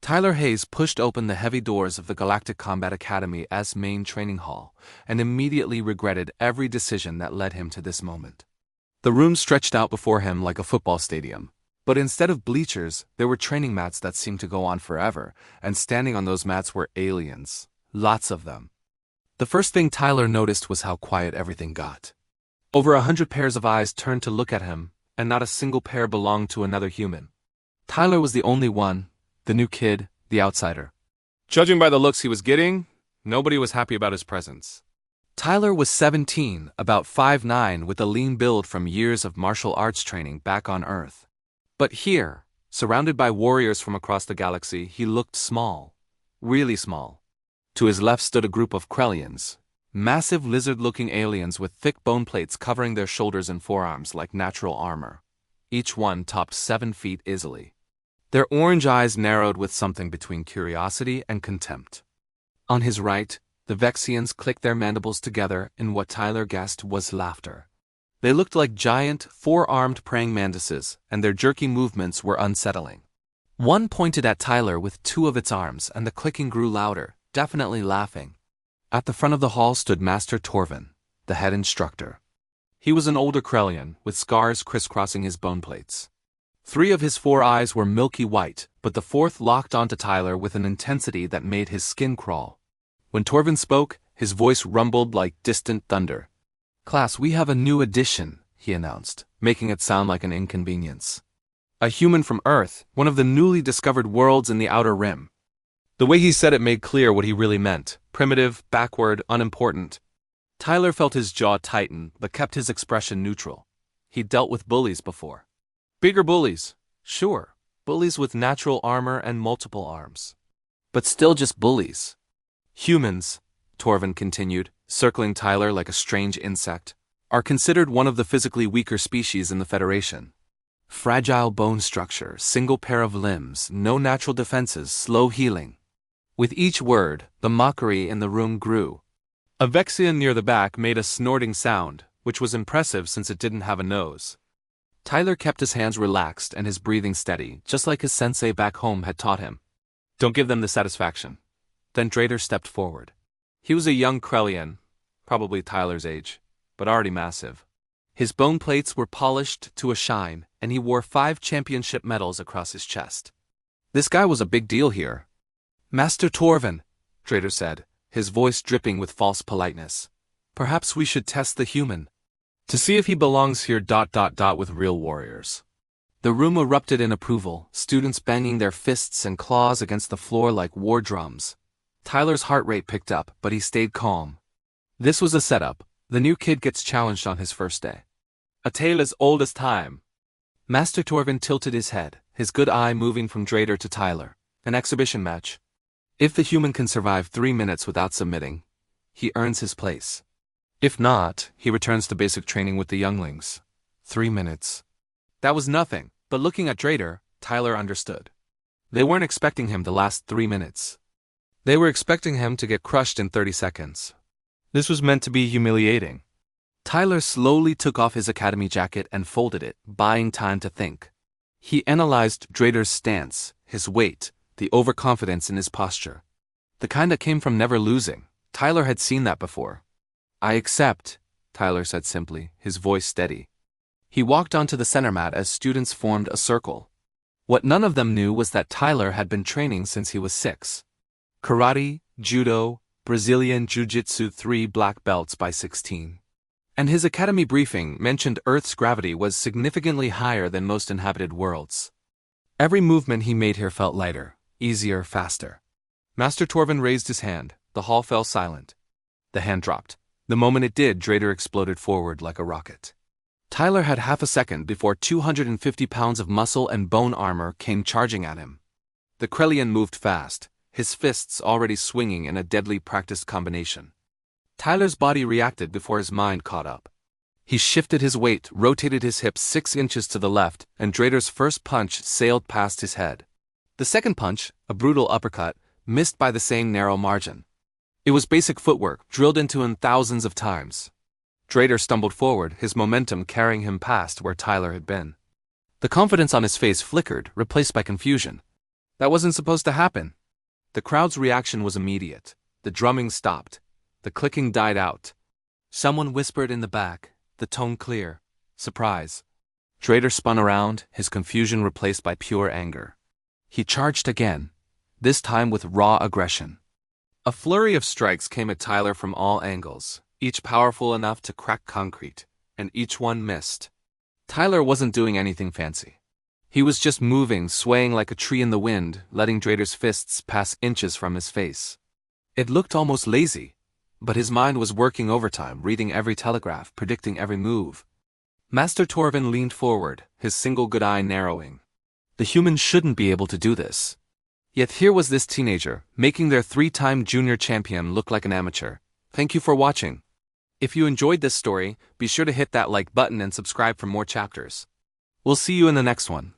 Tyler Hayes pushed open the heavy doors of the Galactic Combat Academy as main training hall, and immediately regretted every decision that led him to this moment. The room stretched out before him like a football stadium, but instead of bleachers, there were training mats that seemed to go on forever, and standing on those mats were aliens. Lots of them. The first thing Tyler noticed was how quiet everything got. Over 100 pairs of eyes turned to look at him, and not a single pair belonged to another human. Tyler was the only one, the new kid, the outsider. Judging by the looks he was getting, nobody was happy about his presence. Tyler was 17, about 5'9", with a lean build from years of martial arts training back on Earth. But here, surrounded by warriors from across the galaxy, he looked small. Really small. To his left stood a group of Krellians, massive lizard-looking aliens with thick bone plates covering their shoulders and forearms like natural armor. Each one topped 7 feet easily. Their orange eyes narrowed with something between curiosity and contempt. On his right, the Vexians clicked their mandibles together in what Tyler guessed was laughter. They looked like giant, four-armed praying mantises, and their jerky movements were unsettling. One pointed at Tyler with 2 of its arms, and the clicking grew louder, definitely laughing. At the front of the hall stood Master Torvin, the head instructor. He was an older Krellian, with scars crisscrossing his bone plates. 3 of his 4 eyes were milky white, but the 4th locked onto Tyler with an intensity that made his skin crawl. When Torvin spoke, his voice rumbled like distant thunder. "Class, we have a new addition," he announced, making it sound like an inconvenience. "A human from Earth, one of the newly discovered worlds in the Outer Rim." The way he said it made clear what he really meant: primitive, backward, unimportant. Tyler felt his jaw tighten, but kept his expression neutral. He'd dealt with bullies before. Bigger bullies, sure, bullies with natural armor and multiple arms. But still just bullies. Humans, Torvin continued, circling Tyler like a strange insect, are considered one of the physically weaker species in the Federation. Fragile bone structure, single pair of limbs, no natural defenses, slow healing. With each word, the mockery in the room grew. A Vexian near the back made a snorting sound, which was impressive since it didn't have a nose. Tyler kept his hands relaxed and his breathing steady, just like his sensei back home had taught him. "Don't give them the satisfaction." Then Drator stepped forward. He was a young Krellian, probably Tyler's age, but already massive. His bone plates were polished to a shine, and he wore 5 championship medals across his chest. This guy was a big deal here. "Master Torvin," Drator said, his voice dripping with false politeness. "Perhaps we should test the human. To see if he belongs here ... with real warriors." The room erupted in approval, students banging their fists and claws against the floor like war drums. Tyler's heart rate picked up, but he stayed calm. This was a setup. The new kid gets challenged on his first day. A tale as old as time. Master Torvin tilted his head, his good eye moving from Drator to Tyler. An exhibition match. If the human can survive 3 minutes without submitting, he earns his place. If not, he returns to basic training with the younglings. 3 minutes. That was nothing, but looking at Drator, Tyler understood. They weren't expecting him to last 3 minutes. They were expecting him to get crushed in 30 seconds. This was meant to be humiliating. Tyler slowly took off his academy jacket and folded it, buying time to think. He analyzed Drator's stance, his weight, the overconfidence in his posture. The kind that came from never losing. Tyler had seen that before. "I accept," Tyler said simply, his voice steady. He walked onto the center mat as students formed a circle. What none of them knew was that Tyler had been training since he was 6. Karate, judo, Brazilian jiu-jitsu, 3 black belts by 16. And his academy briefing mentioned Earth's gravity was significantly higher than most inhabited worlds. Every movement he made here felt lighter, easier, faster. Master Torvin raised his hand. The hall fell silent. The hand dropped. The moment it did, Drator exploded forward like a rocket. Tyler had half a second before 250 pounds of muscle and bone armor came charging at him. The Krellian moved fast, his fists already swinging in a deadly practiced combination. Tyler's body reacted before his mind caught up. He shifted his weight, rotated his hips 6 inches to the left, and Drator's first punch sailed past his head. The second punch, a brutal uppercut, missed by the same narrow margin. It was basic footwork, drilled into him thousands of times. Drator stumbled forward, his momentum carrying him past where Tyler had been. The confidence on his face flickered, replaced by confusion. That wasn't supposed to happen. The crowd's reaction was immediate. The drumming stopped. The clicking died out. Someone whispered in the back, the tone clear. Surprise. Drator spun around, his confusion replaced by pure anger. He charged again, this time with raw aggression. A flurry of strikes came at Tyler from all angles, each powerful enough to crack concrete, and each one missed. Tyler wasn't doing anything fancy. He was just moving, swaying like a tree in the wind, letting Drator's fists pass inches from his face. It looked almost lazy, but his mind was working overtime, reading every telegraph, predicting every move. Master Torvin leaned forward, his single good eye narrowing. The humans shouldn't be able to do this. Yet here was this teenager, making their 3-time junior champion look like an amateur. Thank you for watching. If you enjoyed this story, be sure to hit that like button and subscribe for more chapters. We'll see you in the next one.